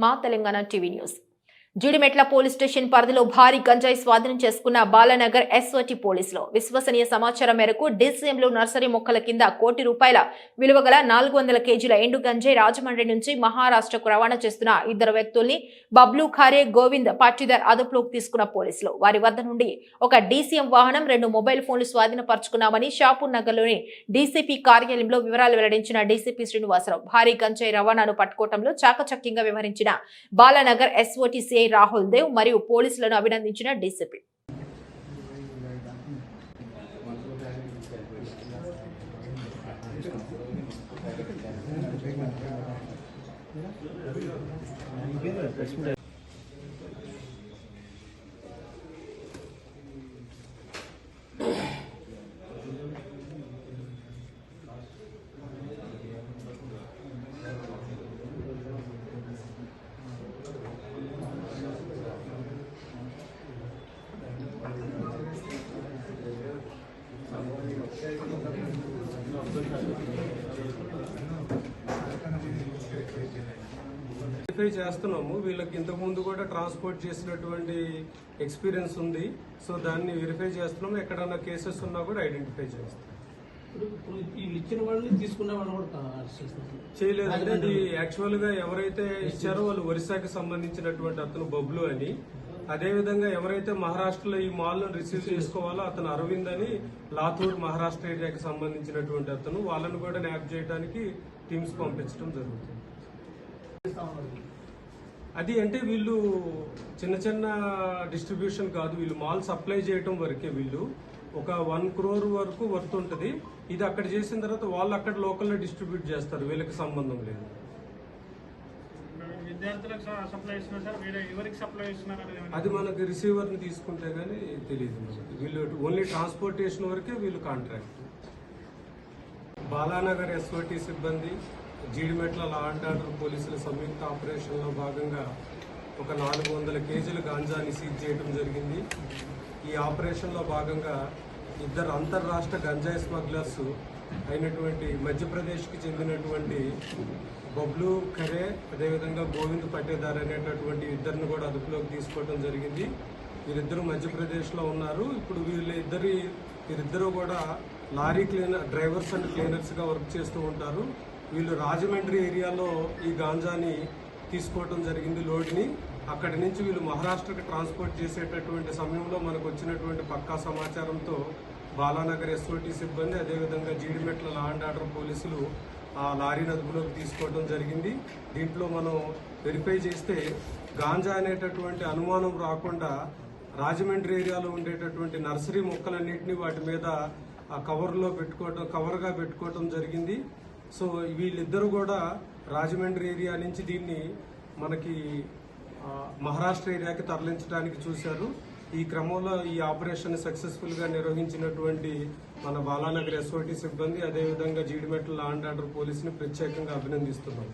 మా Telangana TV news. Jeedimetla police station పరిధిలో భారీ గంజాయి స్వాధీనం చేసుకున్న బాలానగర్ ఎస్ఓటీ పోలీసులు విశ్వసనీయ సమాచారం మేరకు డీసీఎంలో నర్సరీ మొక్కల కింద ₹1 కోటి విలువగల 400 కేజీల ఎండు గంజాయి రాజమండ్రి నుంచి మహారాష్ట్రకు రవాణా చేస్తున్న 2 వ్యక్తుల్ని బబ్లు ఖారే, గోవింద్ పాటీదార్ అదుపులోకి తీసుకున్న పోలీసులు వారి వద్ద నుండి ఒక డీసీఎం వాహనం, 2 మొబైల్ ఫోన్లు స్వాధీనపరుచుకున్నామని షాపూర్ నగర్లోని డీసీపీ కార్యాలయంలో వివరాలు వెల్లడించిన డీసీపీ శ్రీనివాసరావు భారీ గంజాయి రవాణాను పట్టుకోవడంలో చాకచక్యంగా వ్యవహరించిన బాలానగర్ ఎస్ఓటీ సిఐ రాహుల్ దేవ్ మరియు పోలీసులను అభినందించిన డీసీపీ. వెరిఫై చేస్తున్నాము. వీళ్ళకి ఇంతకు ముందు కూడా ట్రాన్స్పోర్ట్ చేసినటువంటి ఎక్స్పీరియన్స్ ఉంది. సో దాన్ని వెరిఫై చేస్తున్నాము. ఎక్కడన్నా కేసెస్ ఉన్నా కూడా ఐడెంటిఫై చేస్తాం. ఇచ్చిన వాళ్ళని తీసుకున్న వాళ్ళు కూడా చేయలేదంటే అది యాక్చువల్ గా ఎవరైతే ఇచ్చారో వాళ్ళు ఒరిస్సాకి సంబంధించినటువంటి అతను బబ్లు అని, అదేవిధంగా ఎవరైతే మహారాష్ట్రలో ఈ మాల్ ను రిసీవ్ చేసుకోవాలో అతను అరవింద్ అని లాతూర్ మహారాష్ట్ర ఏరియాకి సంబంధించినటువంటి అతను, వాళ్ళను కూడా న్యాప్ చేయడానికి టీమ్స్ పంపించడం జరుగుతుంది. అది అంటే వీళ్ళు చిన్న చిన్న డిస్ట్రిబ్యూషన్ కాదు, వీళ్ళు మాల్ సప్లై చేయడం వరకే. వీళ్ళు ఒక 1 crore వరకు వర్త్ ఉంటుంది. ఇది అక్కడ చేసిన తర్వాత వాళ్ళు అక్కడ లోకల్లో డిస్ట్రిబ్యూట్ చేస్తారు, వీళ్ళకి సంబంధం లేదు. అది మనకి రిసీవర్ ని తీసుకుంటే గానీ తెలియదు. వీళ్ళు ఓన్లీ ట్రాన్స్పోర్టేషన్ వరకే వీళ్ళు కాంట్రాక్ట్. బాలానగర్ ఎస్ఓటీ సిబ్బంది, జీడిమెట్ల లా అండ్ ఆర్డర్ పోలీసుల సంయుక్త ఆపరేషన్ లో భాగంగా ఒక 400 కేజీల గాంజాని సీజ్ చేయడం జరిగింది. ఈ ఆపరేషన్ లో భాగంగా 2 అంతర్రాష్ట్ర గంజాయి స్మగ్లర్స్ అయినటువంటి మధ్యప్రదేశ్ కి చెందినటువంటి బబ్లు ఖరే, అదేవిధంగా గోవింద్ పాటీదార్ అనేటటువంటి 2 కూడా అదుపులోకి తీసుకోవడం జరిగింది. వీరిద్దరూ మధ్యప్రదేశ్ లో ఉన్నారు. ఇప్పుడు వీరిద్దరూ కూడా లారీ డ్రైవర్స్ అండ్ క్లీనర్స్ గా వర్క్ చేస్తూ ఉంటారు. వీళ్ళు రాజమండ్రి ఏరియాలో ఈ గాంజాని తీసుకోవడం జరిగింది, లోడ్ని. అక్కడి నుంచి వీళ్ళు మహారాష్ట్రకి ట్రాన్స్పోర్ట్ చేసేటటువంటి సమయంలో మనకు వచ్చినటువంటి పక్కా సమాచారంతో బాలానగర్ ఎస్ఓటీ సిబ్బంది, అదేవిధంగా జీడిమెట్ల లా అండ్ ఆర్డర్ పోలీసులు ఆ లారీని అదుపులోకి తీసుకోవడం జరిగింది. దీంట్లో మనం వెరిఫై చేస్తే గాంజా అనేటటువంటి అనుమానం రాకుండా రాజమండ్రి ఏరియాలో ఉండేటటువంటి నర్సరీ మొక్కలన్నింటినీ వాటి మీద ఆ కవర్గా పెట్టుకోవడం జరిగింది. సో వీళ్ళిద్దరూ కూడా రాజమండ్రి ఏరియా నుంచి దీన్ని మనకి మహారాష్ట్ర ఏరియాకి తరలించడానికి చూశారు. ఈ క్రమంలో ఈ ఆపరేషన్ సక్సెస్ఫుల్ గా నిర్వహించినటువంటి మన బాలానగర్ ఎస్ఓటీ సిబ్బంది, అదేవిధంగా జీడిమెట్ల లా అండ్ ఆర్డర్ పోలీసుని ప్రత్యేకంగా అభినందిస్తున్నాం.